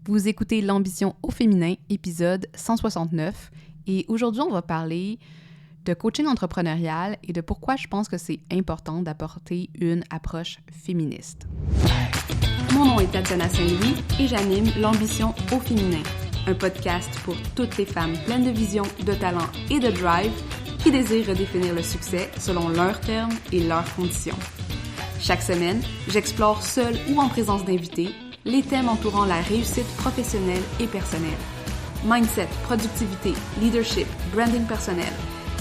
Vous écoutez L'Ambition au féminin, épisode 169. Et aujourd'hui, on va parler de coaching entrepreneurial et de pourquoi je pense que c'est important d'apporter une approche féministe. Mon nom est Tatiana Saint-Louis et j'anime L'Ambition au féminin, un podcast pour toutes les femmes pleines de vision, de talent et de drive qui désirent redéfinir le succès selon leurs termes et leurs conditions. Chaque semaine, j'explore seule ou en présence d'invités les thèmes entourant la réussite professionnelle et personnelle. Mindset, productivité, leadership, branding personnel,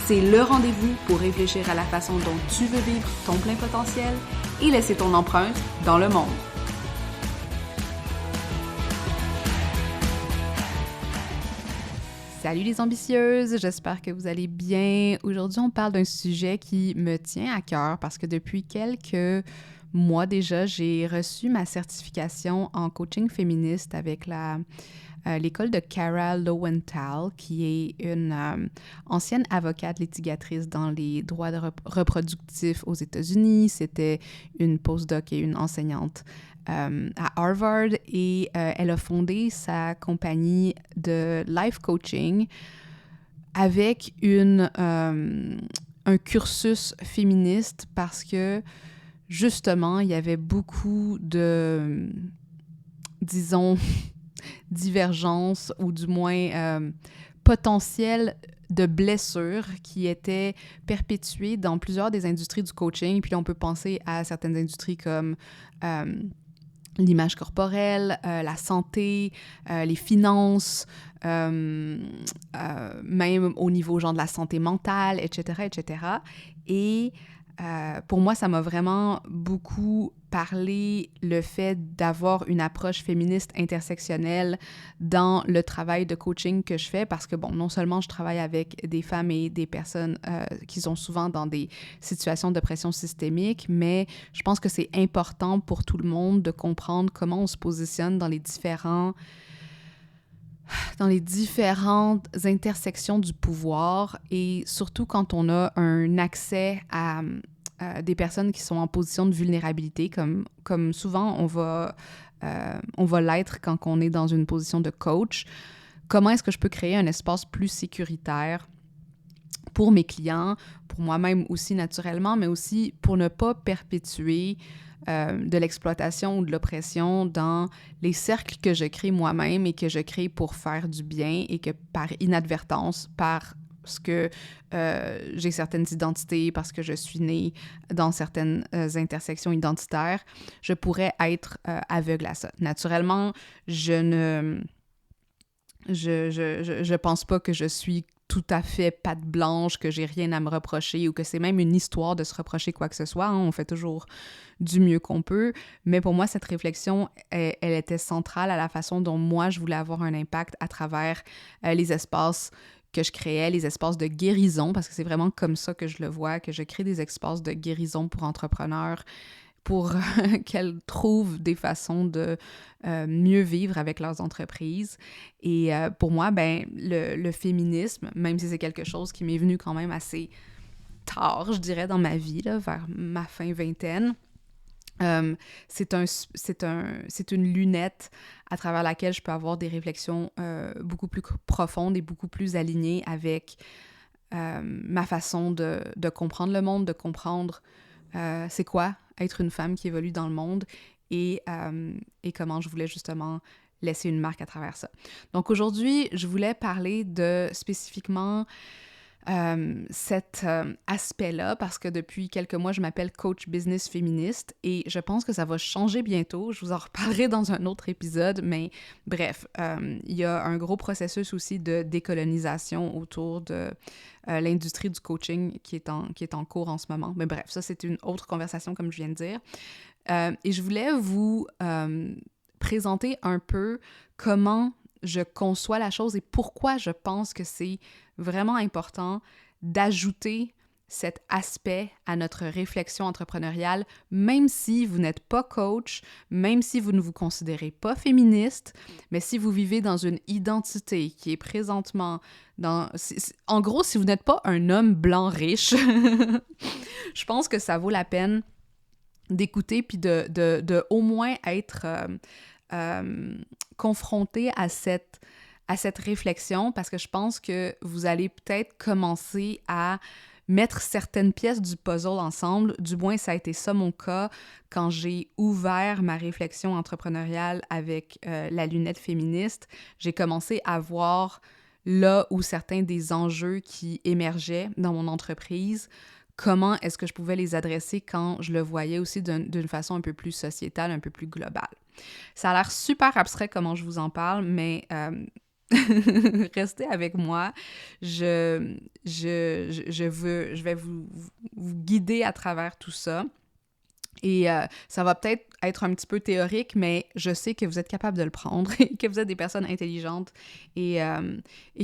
c'est le rendez-vous pour réfléchir à la façon dont tu veux vivre ton plein potentiel et laisser ton empreinte dans le monde. Salut les ambitieuses, j'espère que vous allez bien. Aujourd'hui, on parle d'un sujet qui me tient à cœur parce que depuis quelques mois déjà, j'ai reçu ma certification en coaching féministe avec l'école de Cara Lowenthal, qui est une ancienne avocate litigatrice dans les droits reproductifs aux États-Unis. C'était une postdoc et une enseignante à Harvard et elle a fondé sa compagnie de life coaching avec un cursus féministe parce que justement, il y avait beaucoup de, disons, divergences ou du moins potentiel de blessures qui étaient perpétuées dans plusieurs des industries du coaching. Puis là, on peut penser à certaines industries comme l'image corporelle, la santé, les finances, même au niveau genre de la santé mentale, etc., etc. Et pour moi, ça m'a vraiment beaucoup parlé le fait d'avoir une approche féministe intersectionnelle dans le travail de coaching que je fais parce que, bon, non seulement je travaille avec des femmes et des personnes qui sont souvent dans des situations de pression systémique, mais je pense que c'est important pour tout le monde de comprendre comment on se positionne dans les différentes intersections du pouvoir et surtout quand on a un accès à des personnes qui sont en position de vulnérabilité, comme souvent on va l'être quand on est dans une position de coach. Comment est-ce que je peux créer un espace plus sécuritaire pour mes clients, pour moi-même aussi naturellement, mais aussi pour ne pas perpétuer de l'exploitation ou de l'oppression dans les cercles que je crée moi-même et que je crée pour faire du bien et que par inadvertance, parce que j'ai certaines identités, parce que je suis née dans certaines intersections identitaires, je pourrais être aveugle à ça. Naturellement, je pense pas que je suis tout à fait patte blanche, que j'ai rien à me reprocher ou que c'est même une histoire de se reprocher quoi que ce soit. Hein. On fait toujours du mieux qu'on peut. Mais pour moi, cette réflexion, elle était centrale à la façon dont moi, je voulais avoir un impact à travers les espaces que je créais, les espaces de guérison, parce que c'est vraiment comme ça que je le vois, que je crée des espaces de guérison pour entrepreneurs, pour qu'elles trouvent des façons de mieux vivre avec leurs entreprises. Et pour moi, ben, le féminisme, même si c'est quelque chose qui m'est venu quand même assez tard, je dirais, dans ma vie, là, vers ma fin vingtaine, c'est une lunette à travers laquelle je peux avoir des réflexions beaucoup plus profondes et beaucoup plus alignées avec ma façon de comprendre le monde, de comprendre c'est quoi être une femme qui évolue dans le monde et comment je voulais justement laisser une marque à travers ça. Donc aujourd'hui, je voulais parler de spécifiquement cet aspect-là parce que depuis quelques mois, je m'appelle coach business féministe et je pense que ça va changer bientôt. Je vous en reparlerai dans un autre épisode, mais bref, il y a un gros processus aussi de décolonisation autour de l'industrie du coaching qui est en cours en ce moment. Mais bref, ça, c'est une autre conversation, comme je viens de dire. Et je voulais vous présenter un peu comment je conçois la chose et pourquoi je pense que c'est vraiment important d'ajouter cet aspect à notre réflexion entrepreneuriale, même si vous n'êtes pas coach, même si vous ne vous considérez pas féministe, mais si vous vivez dans une identité qui est présentement dans... En gros, si vous n'êtes pas un homme blanc riche, je pense que ça vaut la peine d'écouter puis de au moins être confronté à cette réflexion parce que je pense que vous allez peut-être commencer à mettre certaines pièces du puzzle ensemble. Du moins, ça a été ça mon cas quand j'ai ouvert ma réflexion entrepreneuriale avec la lunette féministe. J'ai commencé à voir là où certains des enjeux qui émergeaient dans mon entreprise, comment est-ce que je pouvais les adresser quand je le voyais aussi d'une façon un peu plus sociétale, un peu plus globale. Ça a l'air super abstrait comment je vous en parle, mais restez avec moi. Je vais vous guider à travers tout ça. Et ça va peut-être être un petit peu théorique, mais je sais que vous êtes capable de le prendre et que vous êtes des personnes intelligentes et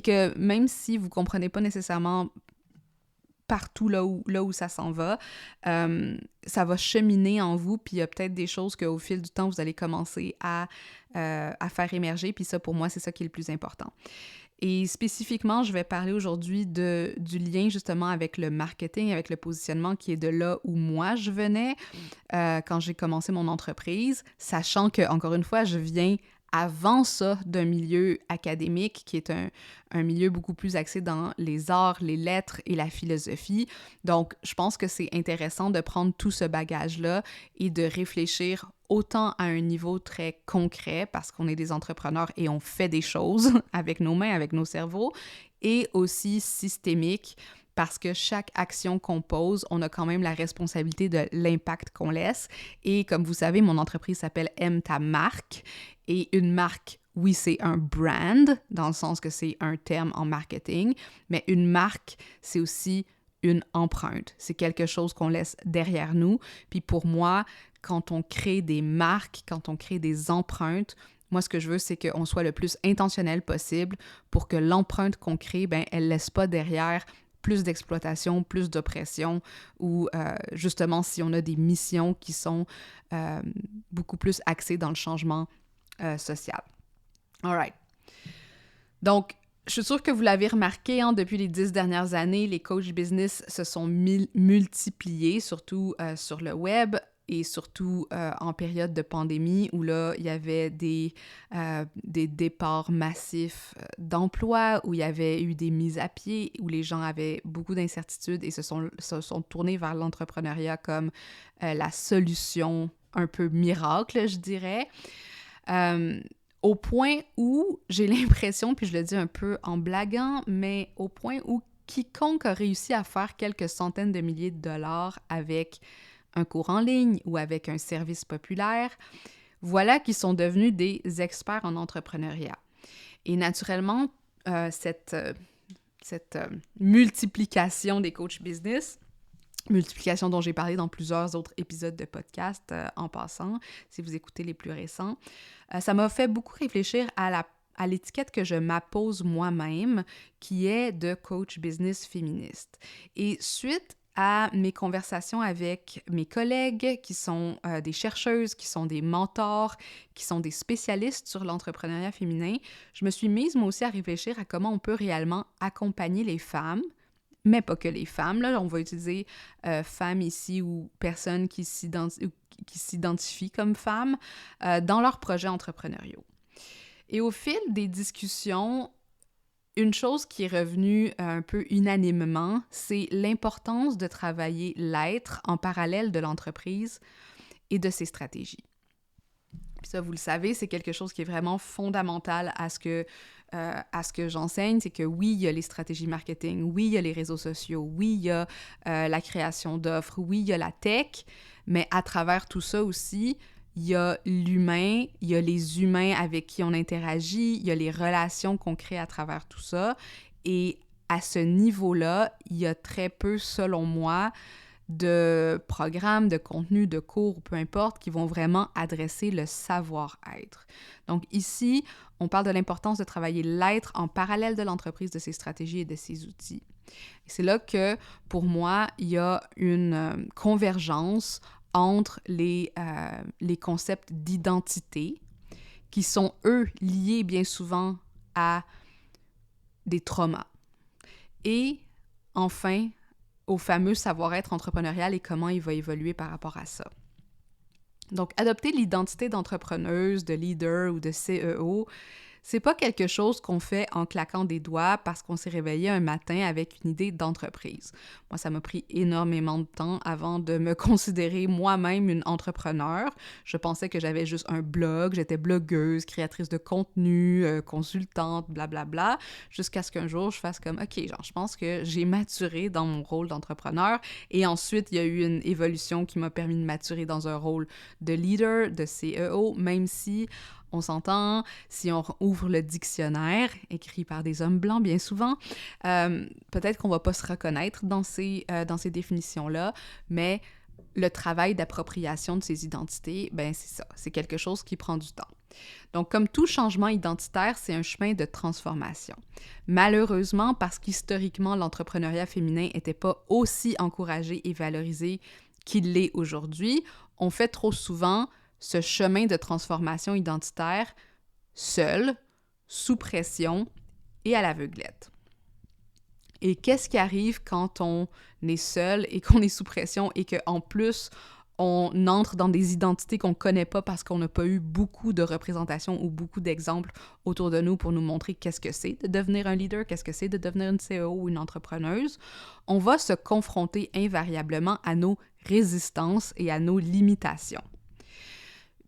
que même si vous ne comprenez pas nécessairement partout là où ça s'en va, ça va cheminer en vous, puis il y a peut-être des choses qu'au fil du temps, vous allez commencer à faire émerger, puis ça, pour moi, c'est ça qui est le plus important. Et spécifiquement, je vais parler aujourd'hui du lien justement avec le marketing, avec le positionnement qui est de là où moi je venais quand j'ai commencé mon entreprise, sachant que, encore une fois, je viens avant ça d'un milieu académique qui est un milieu beaucoup plus axé dans les arts, les lettres et la philosophie. Donc, je pense que c'est intéressant de prendre tout ce bagage-là et de réfléchir autant à un niveau très concret, parce qu'on est des entrepreneurs et on fait des choses avec nos mains, avec nos cerveaux, et aussi systémique, parce que chaque action qu'on pose, on a quand même la responsabilité de l'impact qu'on laisse. Et comme vous savez, mon entreprise s'appelle Aime ta marque. Et une marque, oui, c'est un brand, dans le sens que c'est un terme en marketing, mais une marque, c'est aussi une empreinte. C'est quelque chose qu'on laisse derrière nous. Puis pour moi, quand on crée des marques, quand on crée des empreintes, moi, ce que je veux, c'est qu'on soit le plus intentionnel possible pour que l'empreinte qu'on crée, elle ne laisse pas derrière plus d'exploitation, plus d'oppression, ou justement, si on a des missions qui sont beaucoup plus axées dans le changement social. All right. Donc, je suis sûre que vous l'avez remarqué, depuis les 10 dernières années, les coachs business se sont multipliés, surtout sur le web et surtout en période de pandémie où là, il y avait des départs massifs d'emplois, où il y avait eu des mises à pied, où les gens avaient beaucoup d'incertitudes et se sont tournés vers l'entrepreneuriat comme la solution un peu miracle, je dirais. Au point où j'ai l'impression, puis je le dis un peu en blaguant, mais au point où quiconque a réussi à faire quelques centaines de milliers de dollars avec un cours en ligne ou avec un service populaire, voilà qu'ils sont devenus des experts en entrepreneuriat. Et naturellement, cette multiplication des coachs business, multiplication dont j'ai parlé dans plusieurs autres épisodes de podcast en passant, si vous écoutez les plus récents, ça m'a fait beaucoup réfléchir à l'étiquette que je m'appose moi-même, qui est de coach business féministe. Et suite à mes conversations avec mes collègues qui sont des chercheuses, qui sont des mentors, qui sont des spécialistes sur l'entrepreneuriat féminin, je me suis mise moi aussi à réfléchir à comment on peut réellement accompagner les femmes, mais pas que les femmes, là, on va utiliser femmes ici ou personnes qui s'identifient comme femmes dans leurs projets entrepreneuriaux. Et au fil des discussions, une chose qui est revenue un peu unanimement, c'est l'importance de travailler l'être en parallèle de l'entreprise et de ses stratégies. Puis ça, vous le savez, c'est quelque chose qui est vraiment fondamental à ce que j'enseigne, c'est que oui, il y a les stratégies marketing, oui, il y a les réseaux sociaux, oui, il y a la création d'offres, oui, il y a la tech, mais à travers tout ça aussi, il y a l'humain, il y a les humains avec qui on interagit, il y a les relations qu'on crée à travers tout ça. Et à ce niveau-là, il y a très peu, selon moi, de programmes, de contenus, de cours, peu importe, qui vont vraiment adresser le savoir-être. Donc ici, on parle de l'importance de travailler l'être en parallèle de l'entreprise, de ses stratégies et de ses outils. Et c'est là que, pour moi, il y a une convergence entre les concepts d'identité, qui sont, eux, liés bien souvent à des traumas. Et, enfin, au fameux savoir-être entrepreneurial et comment il va évoluer par rapport à ça. Donc, adopter l'identité d'entrepreneuse, de leader ou de CEO, c'est pas quelque chose qu'on fait en claquant des doigts parce qu'on s'est réveillé un matin avec une idée d'entreprise. Moi, ça m'a pris énormément de temps avant de me considérer moi-même une entrepreneur. Je pensais que j'avais juste un blog, j'étais blogueuse, créatrice de contenu, consultante, blablabla, jusqu'à ce qu'un jour je fasse comme, OK, genre, je pense que j'ai maturé dans mon rôle d'entrepreneur. Et ensuite, il y a eu une évolution qui m'a permis de maturer dans un rôle de leader, de CEO, même si on s'entend, si on ouvre le dictionnaire, écrit par des hommes blancs bien souvent, peut-être qu'on va pas se reconnaître dans ces définitions-là, mais le travail d'appropriation de ces identités, ben c'est ça, c'est quelque chose qui prend du temps. Donc, comme tout changement identitaire, c'est un chemin de transformation. Malheureusement, parce qu'historiquement, l'entrepreneuriat féminin n'était pas aussi encouragé et valorisé qu'il l'est aujourd'hui, on fait trop souvent ce chemin de transformation identitaire seul, sous pression et à l'aveuglette. Et qu'est-ce qui arrive quand on est seul et qu'on est sous pression et qu'en plus, on entre dans des identités qu'on ne connaît pas parce qu'on n'a pas eu beaucoup de représentations ou beaucoup d'exemples autour de nous pour nous montrer qu'est-ce que c'est de devenir un leader, qu'est-ce que c'est de devenir une CEO ou une entrepreneuse, on va se confronter invariablement à nos résistances et à nos limitations.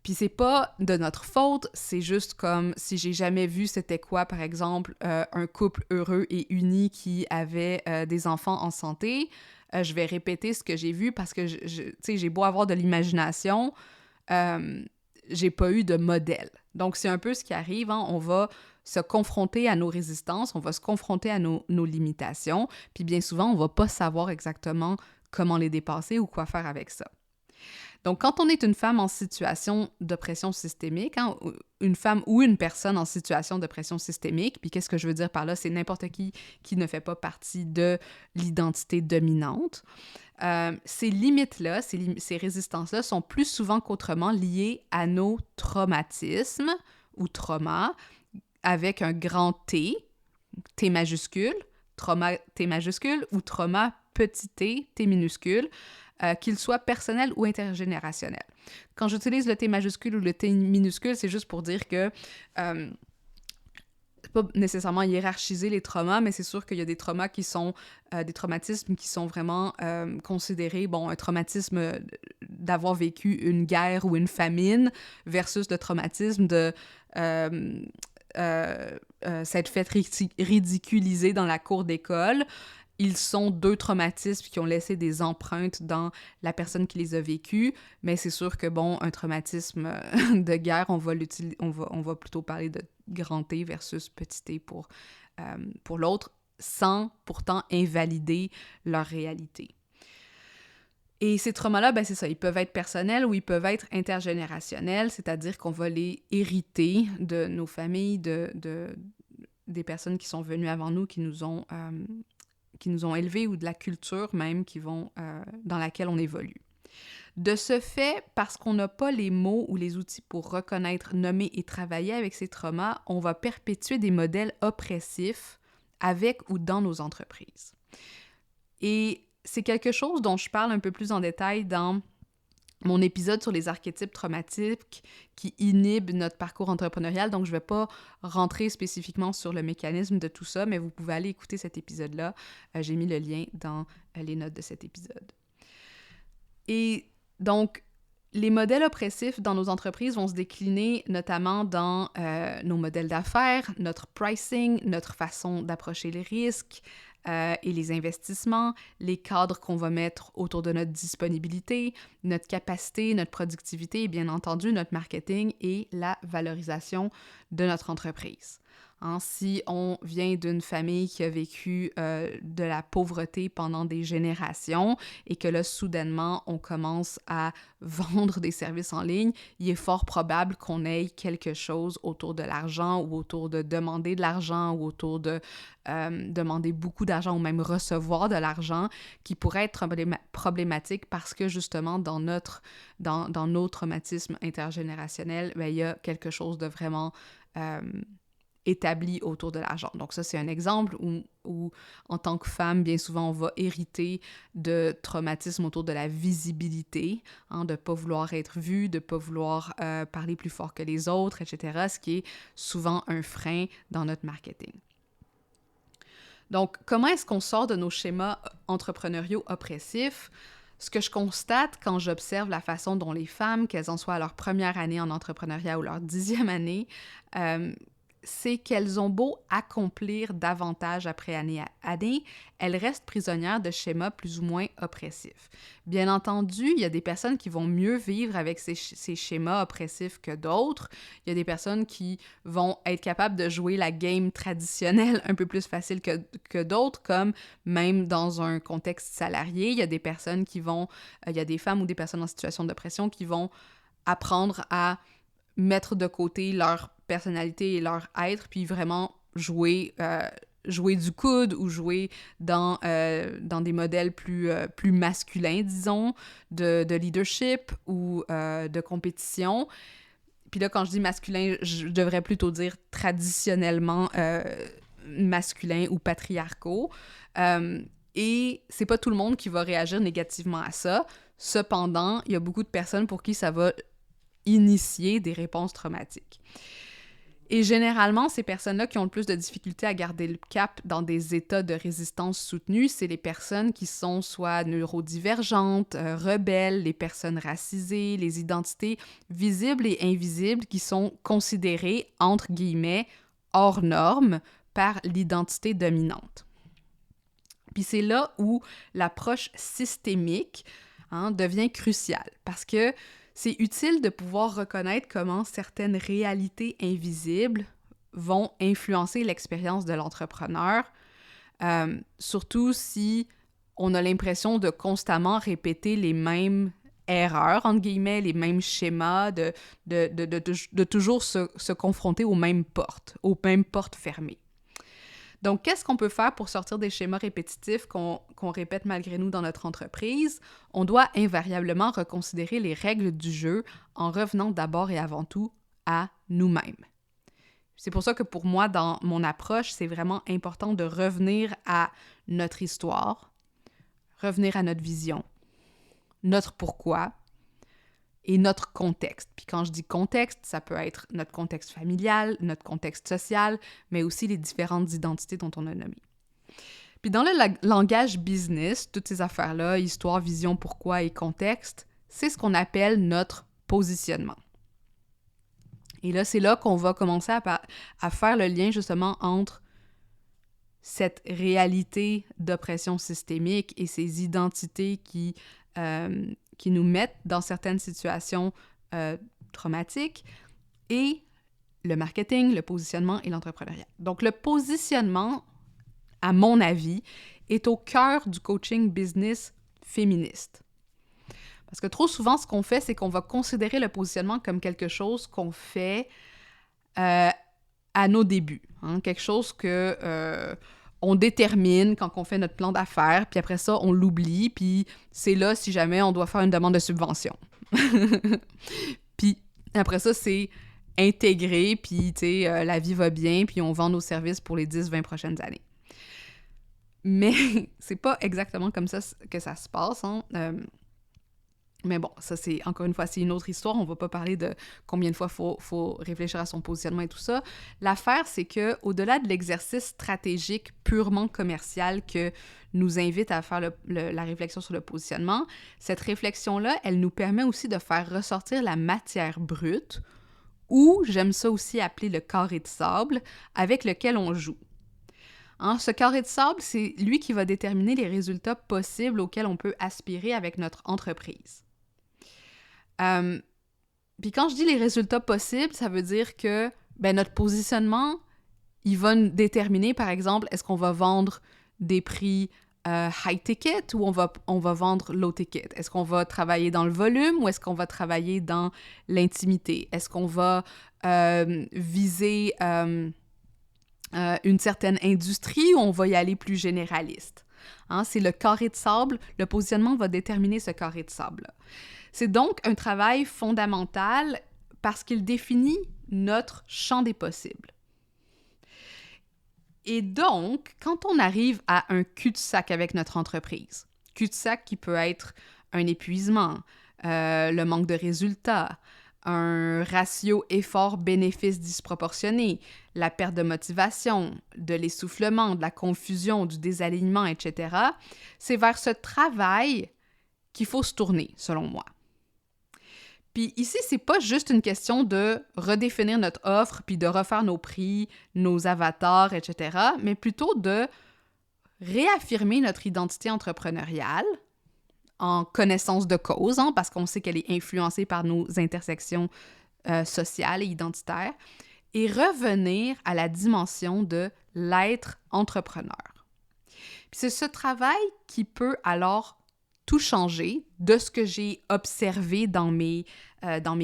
Puis c'est pas de notre faute, c'est juste comme si j'ai jamais vu c'était quoi, par exemple, un couple heureux et uni qui avait des enfants en santé, je vais répéter ce que j'ai vu parce que, tu sais, j'ai beau avoir de l'imagination, j'ai pas eu de modèle. Donc c'est un peu ce qui arrive, hein? On va se confronter à nos résistances, on va se confronter à nos limitations, puis bien souvent, on va pas savoir exactement comment les dépasser ou quoi faire avec ça. Donc, quand on est une femme en situation d'oppression systémique, hein, une femme ou une personne en situation d'oppression systémique, puis qu'est-ce que je veux dire par là? C'est n'importe qui ne fait pas partie de l'identité dominante. Ces limites-là, ces résistances-là sont plus souvent qu'autrement liées à nos traumatismes ou traumas avec un grand T, T majuscule, trauma T majuscule ou trauma petit t, T minuscule, qu'il soit personnel ou intergénérationnel. Quand j'utilise le T majuscule ou le T minuscule, c'est juste pour dire que c'est pas nécessairement hiérarchiser les traumas, mais c'est sûr qu'il y a des traumas qui sont des traumatismes qui sont vraiment considérés, bon, un traumatisme d'avoir vécu une guerre ou une famine versus le traumatisme de s'être fait ridiculiser dans la cour d'école. Ils sont deux traumatismes qui ont laissé des empreintes dans la personne qui les a vécus, mais c'est sûr que, bon, un traumatisme de guerre, on va plutôt parler de grand T versus petit t pour l'autre, sans pourtant invalider leur réalité. Et ces traumas-là, ben c'est ça, ils peuvent être personnels ou ils peuvent être intergénérationnels, c'est-à-dire qu'on va les hériter de nos familles, des personnes qui sont venues avant nous, qui nous ont élevés ou de la culture même dans laquelle on évolue. De ce fait, parce qu'on n'a pas les mots ou les outils pour reconnaître, nommer et travailler avec ces traumas, on va perpétuer des modèles oppressifs avec ou dans nos entreprises. Et c'est quelque chose dont je parle un peu plus en détail dans mon épisode sur les archétypes traumatiques qui inhibent notre parcours entrepreneurial, donc je ne vais pas rentrer spécifiquement sur le mécanisme de tout ça, mais vous pouvez aller écouter cet épisode-là. J'ai mis le lien dans les notes de cet épisode. Et donc, les modèles oppressifs dans nos entreprises vont se décliner notamment dans nos modèles d'affaires, notre pricing, notre façon d'approcher les risques, et les investissements, les cadres qu'on va mettre autour de notre disponibilité, notre capacité, notre productivité et bien entendu notre marketing et la valorisation de notre entreprise. Hein, si on vient d'une famille qui a vécu de la pauvreté pendant des générations et que là, soudainement, on commence à vendre des services en ligne, il est fort probable qu'on ait quelque chose autour de l'argent ou autour de demander de l'argent ou autour de demander beaucoup d'argent ou même recevoir de l'argent qui pourrait être problématique parce que justement, dans nos traumatismes intergénérationnels, ben, il y a quelque chose de vraiment établi autour de l'argent. Donc ça, c'est un exemple où, en tant que femme, bien souvent, on va hériter de traumatismes autour de la visibilité, de ne pas vouloir être vue, de ne pas vouloir parler plus fort que les autres, etc., ce qui est souvent un frein dans notre marketing. Donc, comment est-ce qu'on sort de nos schémas entrepreneuriaux oppressifs? Ce que je constate quand j'observe la façon dont les femmes, qu'elles en soient à leur première année en entrepreneuriat ou leur 10e année, c'est qu'elles ont beau accomplir davantage après année à année, elles restent prisonnières de schémas plus ou moins oppressifs. Bien entendu, il y a des personnes qui vont mieux vivre avec ces schémas oppressifs que d'autres. Il y a des personnes qui vont être capables de jouer la game traditionnelle un peu plus facile que d'autres, comme même dans un contexte salarié. Il y a des personnes qui vont... il y a des femmes ou des personnes en situation d'oppression qui vont apprendre à mettre de côté leur personnalité et leur être, puis vraiment jouer du coude ou jouer dans des modèles plus masculins, disons, de leadership ou de compétition. Puis là, quand je dis masculin, je devrais plutôt dire traditionnellement masculin ou patriarcaux. Et c'est pas tout le monde qui va réagir négativement à ça. Cependant, il y a beaucoup de personnes pour qui ça va initier des réponses traumatiques. Et généralement, ces personnes-là qui ont le plus de difficultés à garder le cap dans des états de résistance soutenus, c'est les personnes qui sont soit neurodivergentes, rebelles, les personnes racisées, les identités visibles et invisibles qui sont considérées, entre guillemets, hors normes par l'identité dominante. Puis c'est là où l'approche systémique devient cruciale, parce que c'est utile de pouvoir reconnaître comment certaines réalités invisibles vont influencer l'expérience de l'entrepreneur, surtout si on a l'impression de constamment répéter les mêmes erreurs, entre guillemets, les mêmes schémas, de toujours se confronter aux mêmes portes fermées. Donc, qu'est-ce qu'on peut faire pour sortir des schémas répétitifs qu'on répète malgré nous dans notre entreprise? On doit invariablement reconsidérer les règles du jeu en revenant d'abord et avant tout à nous-mêmes. C'est pour ça que pour moi, dans mon approche, c'est vraiment important de revenir à notre histoire, revenir à notre vision, notre pourquoi et notre contexte. Puis quand je dis contexte, ça peut être notre contexte familial, notre contexte social, mais aussi les différentes identités dont on a nommé. Puis dans le langage business, toutes ces affaires-là, histoire, vision, pourquoi et contexte, c'est ce qu'on appelle notre positionnement. Et là, c'est là qu'on va commencer à faire le lien justement entre cette réalité d'oppression systémique et ces identités qui nous mettent dans certaines situations traumatiques, et le marketing, le positionnement et l'entrepreneuriat. Donc, le positionnement, à mon avis, est au cœur du coaching business féministe. Parce que trop souvent, ce qu'on fait, c'est qu'on va considérer le positionnement comme quelque chose qu'on fait à nos débuts. Quelque chose que on détermine quand on fait notre plan d'affaires, puis après ça, on l'oublie, puis c'est là si jamais on doit faire une demande de subvention. Puis après ça, c'est intégré, puis tu sais, la vie va bien, puis on vend nos services pour les 10-20 prochaines années. Mais c'est pas exactement comme ça que ça se passe, mais bon, ça c'est, encore une fois, c'est une autre histoire. On va pas parler de combien de fois faut réfléchir à son positionnement et tout ça. L'affaire, c'est que au-delà de l'exercice stratégique purement commercial que nous invite à faire la réflexion sur le positionnement, cette réflexion-là, elle nous permet aussi de faire ressortir la matière brute, ou j'aime ça aussi appeler le carré de sable, avec lequel on joue. Ce carré de sable, c'est lui qui va déterminer les résultats possibles auxquels on peut aspirer avec notre entreprise. Puis quand je dis les résultats possibles, ça veut dire que notre positionnement, il va déterminer, par exemple, est-ce qu'on va vendre des prix high ticket ou on va vendre low ticket? Est-ce qu'on va travailler dans le volume ou est-ce qu'on va travailler dans l'intimité? Est-ce qu'on va viser une certaine industrie ou on va y aller plus généraliste? C'est le carré de sable. Le positionnement va déterminer ce carré de sable-là. C'est donc un travail fondamental parce qu'il définit notre champ des possibles. Et donc, quand on arrive à un cul-de-sac avec notre entreprise, cul-de-sac qui peut être un épuisement, le manque de résultats, un ratio effort-bénéfice disproportionné, la perte de motivation, de l'essoufflement, de la confusion, du désalignement, etc., c'est vers ce travail qu'il faut se tourner, selon moi. Puis ici, c'est pas juste une question de redéfinir notre offre puis de refaire nos prix, nos avatars, etc., mais plutôt de réaffirmer notre identité entrepreneuriale en connaissance de cause, hein, parce qu'on sait qu'elle est influencée par nos intersections sociales et identitaires, et revenir à la dimension de l'être entrepreneur. Puis c'est ce travail qui peut alors tout changer de ce que j'ai observé dans mes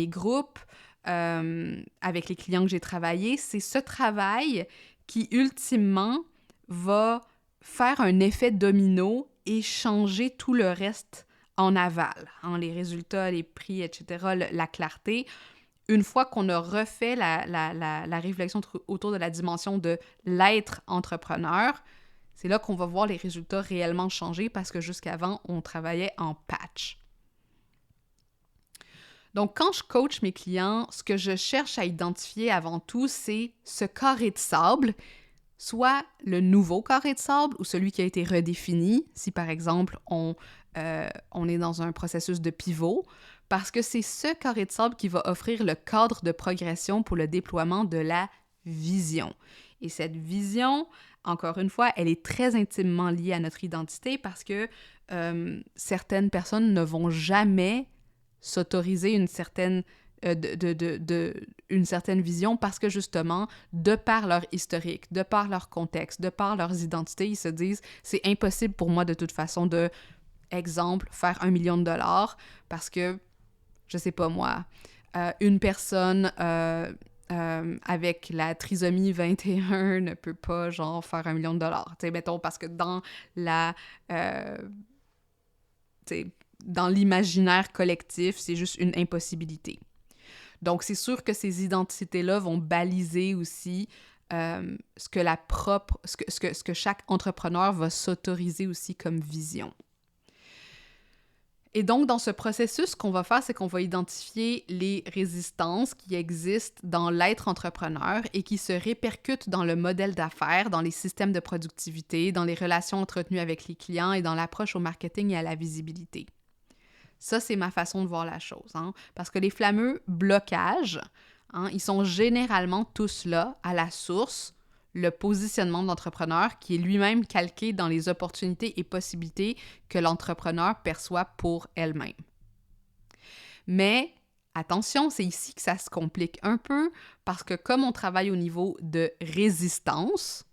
groupes, avec les clients que j'ai travaillés. C'est ce travail qui, ultimement, va faire un effet domino et changer tout le reste en aval. Hein, les résultats, les prix, etc., la clarté. Une fois qu'on a refait la réflexion autour de la dimension de l'être entrepreneur, c'est là qu'on va voir les résultats réellement changer parce que jusqu'avant, on travaillait en patch. Donc, quand je coach mes clients, ce que je cherche à identifier avant tout, c'est ce carré de sable, soit le nouveau carré de sable ou celui qui a été redéfini, si par exemple on est dans un processus de pivot, parce que c'est ce carré de sable qui va offrir le cadre de progression pour le déploiement de la vision. Et cette vision, encore une fois, elle est très intimement liée à notre identité parce que certaines personnes ne vont jamais s'autoriser une certaine vision parce que justement, de par leur historique, de par leur contexte, de par leurs identités, ils se disent « c'est impossible pour moi de toute façon de, exemple, faire 1 million de dollars parce que, je sais pas moi, une personne avec la trisomie 21 ne peut pas, genre, faire 1 million de dollars. » Tu sais, mettons, parce que dans dans l'imaginaire collectif, c'est juste une impossibilité. Donc, c'est sûr que ces identités-là vont baliser aussi ce que chaque entrepreneur va s'autoriser aussi comme vision. Et donc, dans ce processus, ce qu'on va faire, c'est qu'on va identifier les résistances qui existent dans l'être entrepreneur et qui se répercutent dans le modèle d'affaires, dans les systèmes de productivité, dans les relations entretenues avec les clients et dans l'approche au marketing et à la visibilité. Ça, c'est ma façon de voir la chose, hein? Parce que les fameux blocages, hein, ils sont généralement tous là, à la source, le positionnement de l'entrepreneur qui est lui-même calqué dans les opportunités et possibilités que l'entrepreneur perçoit pour elle-même. Mais attention, c'est ici que ça se complique un peu parce que comme on travaille au niveau de résistance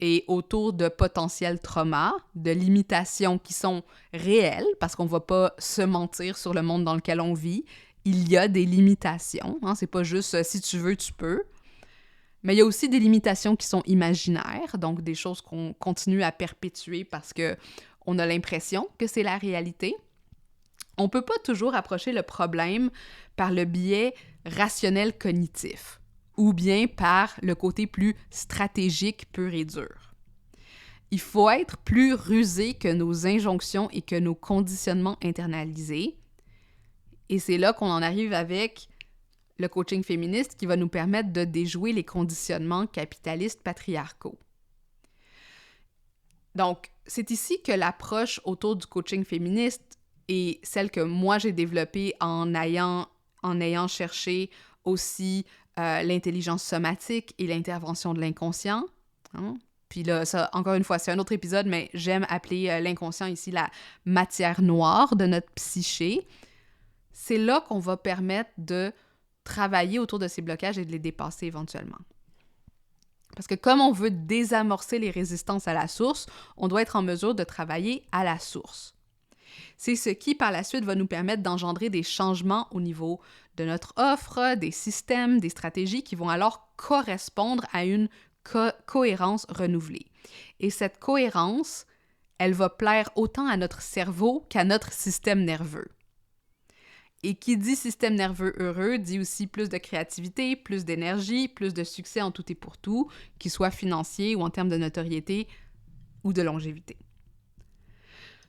et autour de potentiels traumas, de limitations qui sont réelles, parce qu'on ne va pas se mentir sur le monde dans lequel on vit, il y a des limitations, hein, c'est pas juste si tu veux, tu peux. Mais il y a aussi des limitations qui sont imaginaires, donc des choses qu'on continue à perpétuer parce qu'on a l'impression que c'est la réalité. On ne peut pas toujours approcher le problème par le biais rationnel cognitif ou bien par le côté plus stratégique pur et dur. Il faut être plus rusé que nos injonctions et que nos conditionnements internalisés. Et c'est là qu'on en arrive avec le coaching féministe qui va nous permettre de déjouer les conditionnements capitalistes patriarcaux. Donc, c'est ici que l'approche autour du coaching féministe est celle que moi j'ai développée en ayant cherché aussi l'intelligence somatique et l'intervention de l'inconscient. Hein? Puis là, ça, encore une fois, c'est un autre épisode, mais j'aime appeler l'inconscient ici la matière noire de notre psyché. C'est là qu'on va permettre de travailler autour de ces blocages et de les dépasser éventuellement. Parce que comme on veut désamorcer les résistances à la source, on doit être en mesure de travailler à la source. C'est ce qui, par la suite, va nous permettre d'engendrer des changements au niveau de notre offre, des systèmes, des stratégies qui vont alors correspondre à une cohérence renouvelée. Et cette cohérence, elle va plaire autant à notre cerveau qu'à notre système nerveux. Et qui dit système nerveux heureux dit aussi plus de créativité, plus d'énergie, plus de succès en tout et pour tout, qu'il soit financier ou en termes de notoriété ou de longévité.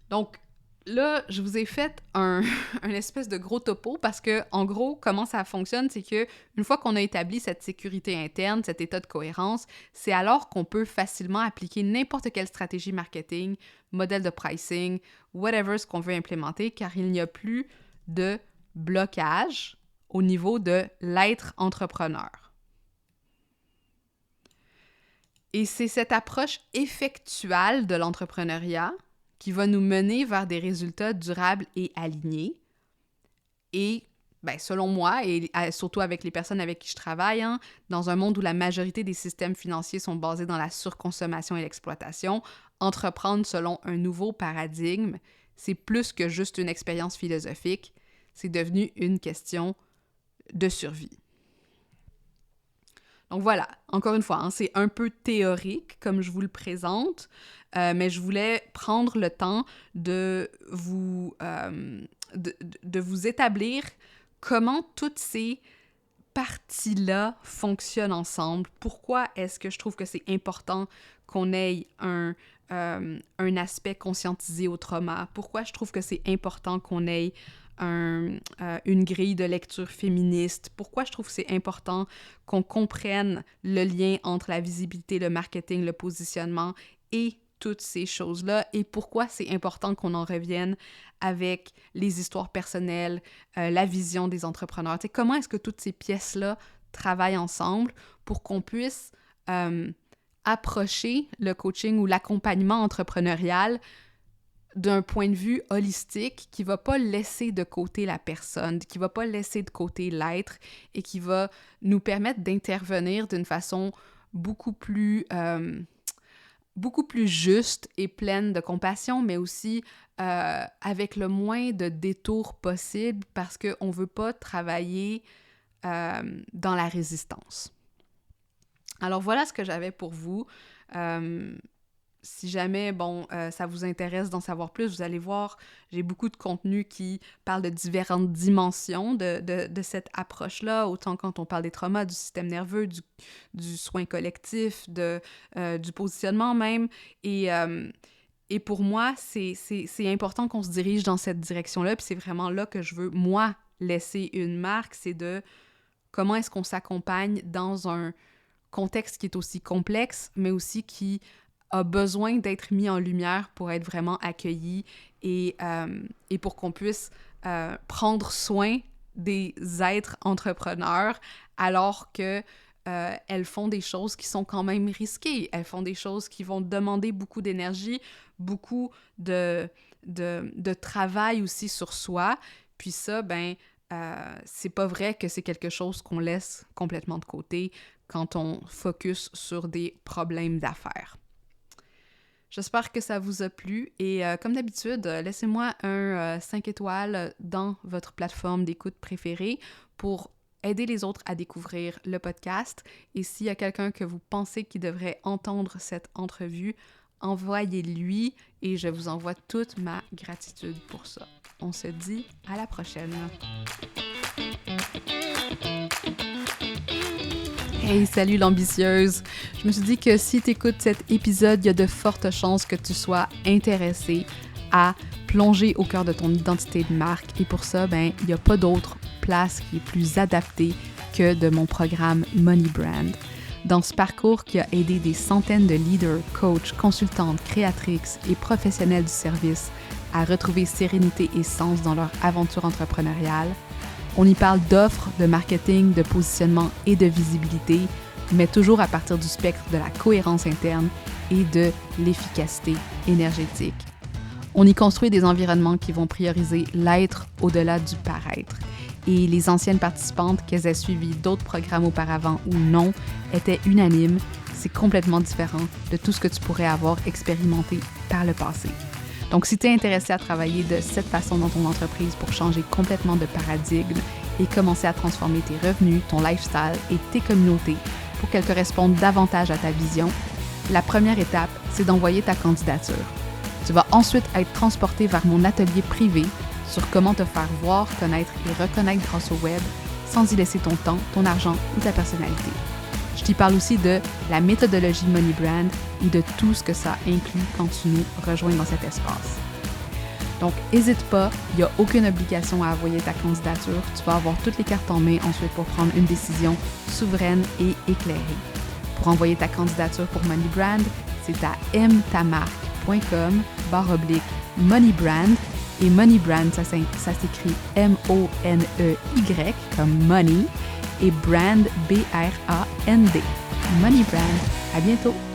Donc là, je vous ai fait un espèce de gros topo parce que, en gros, comment ça fonctionne, c'est que une fois qu'on a établi cette sécurité interne, cet état de cohérence, c'est alors qu'on peut facilement appliquer n'importe quelle stratégie marketing, modèle de pricing, whatever ce qu'on veut implémenter, car il n'y a plus de blocage au niveau de l'être entrepreneur. Et c'est cette approche effectuelle de l'entrepreneuriat qui va nous mener vers des résultats durables et alignés. Et, selon moi, et surtout avec les personnes avec qui je travaille, dans un monde où la majorité des systèmes financiers sont basés dans la surconsommation et l'exploitation, entreprendre selon un nouveau paradigme, c'est plus que juste une expérience philosophique, c'est devenu une question de survie. Donc voilà, encore une fois, c'est un peu théorique comme je vous le présente, mais je voulais prendre le temps de vous établir comment toutes ces parties-là fonctionnent ensemble. Pourquoi est-ce que je trouve que c'est important qu'on ait un aspect conscientisé au trauma? Pourquoi je trouve que c'est important qu'on ait une grille de lecture féministe? Pourquoi je trouve que c'est important qu'on comprenne le lien entre la visibilité, le marketing, le positionnement et toutes ces choses-là, et pourquoi c'est important qu'on en revienne avec les histoires personnelles, la vision des entrepreneurs. Tu sais, comment est-ce que toutes ces pièces-là travaillent ensemble pour qu'on puisse approcher le coaching ou l'accompagnement entrepreneurial d'un point de vue holistique qui ne va pas laisser de côté la personne, qui ne va pas laisser de côté l'être et qui va nous permettre d'intervenir d'une façon beaucoup plus juste et pleine de compassion, mais aussi avec le moins de détours possible parce qu'on ne veut pas travailler dans la résistance. Alors voilà ce que j'avais pour vous. Si jamais, ça vous intéresse d'en savoir plus, vous allez voir, j'ai beaucoup de contenu qui parle de différentes dimensions de cette approche-là, autant quand on parle des traumas, du système nerveux, du soin collectif, du positionnement même. Et pour moi, c'est important qu'on se dirige dans cette direction-là, puis c'est vraiment là que je veux, moi, laisser une marque, c'est de comment est-ce qu'on s'accompagne dans un contexte qui est aussi complexe, mais aussi qui a besoin d'être mis en lumière pour être vraiment accueilli et pour qu'on puisse prendre soin des êtres entrepreneurs alors que elles font des choses qui sont quand même risquées. Elles font des choses qui vont demander beaucoup d'énergie, beaucoup de travail aussi sur soi. Puis ça, c'est pas vrai que c'est quelque chose qu'on laisse complètement de côté quand on focus sur des problèmes d'affaires. J'espère que ça vous a plu et comme d'habitude, laissez-moi un 5 étoiles dans votre plateforme d'écoute préférée pour aider les autres à découvrir le podcast. Et s'il y a quelqu'un que vous pensez qui devrait entendre cette entrevue, envoyez-lui et je vous envoie toute ma gratitude pour ça. On se dit à la prochaine. Hey, salut l'ambitieuse! Je me suis dit que si tu écoutes cet épisode, il y a de fortes chances que tu sois intéressée à plonger au cœur de ton identité de marque. Et pour ça, il n'y a pas d'autre place qui est plus adaptée que de mon programme Money Brand. Dans ce parcours qui a aidé des centaines de leaders, coachs, consultantes, créatrices et professionnels du service à retrouver sérénité et sens dans leur aventure entrepreneuriale, on y parle d'offres, de marketing, de positionnement et de visibilité, mais toujours à partir du spectre de la cohérence interne et de l'efficacité énergétique. On y construit des environnements qui vont prioriser l'être au-delà du paraître. Et les anciennes participantes, qu'elles aient suivi d'autres programmes auparavant ou non, étaient unanimes. C'est complètement différent de tout ce que tu pourrais avoir expérimenté par le passé. Donc, si tu es intéressé à travailler de cette façon dans ton entreprise pour changer complètement de paradigme et commencer à transformer tes revenus, ton lifestyle et tes communautés pour qu'elles correspondent davantage à ta vision, la première étape, c'est d'envoyer ta candidature. Tu vas ensuite être transporté vers mon atelier privé sur comment te faire voir, connaître et reconnaître grâce au web sans y laisser ton temps, ton argent ou ta personnalité. Je t'y parle aussi de la méthodologie Money Brand et de tout ce que ça inclut quand tu nous rejoins dans cet espace. Donc, n'hésite pas, il n'y a aucune obligation à envoyer ta candidature. Tu vas avoir toutes les cartes en main ensuite pour prendre une décision souveraine et éclairée. Pour envoyer ta candidature pour Money Brand, c'est à mtamarque.com/moneybrand. Et Money Brand, ça s'écrit M-O-N-E-Y comme money et brand B-R-A-N-D. Money Brand. À bientôt!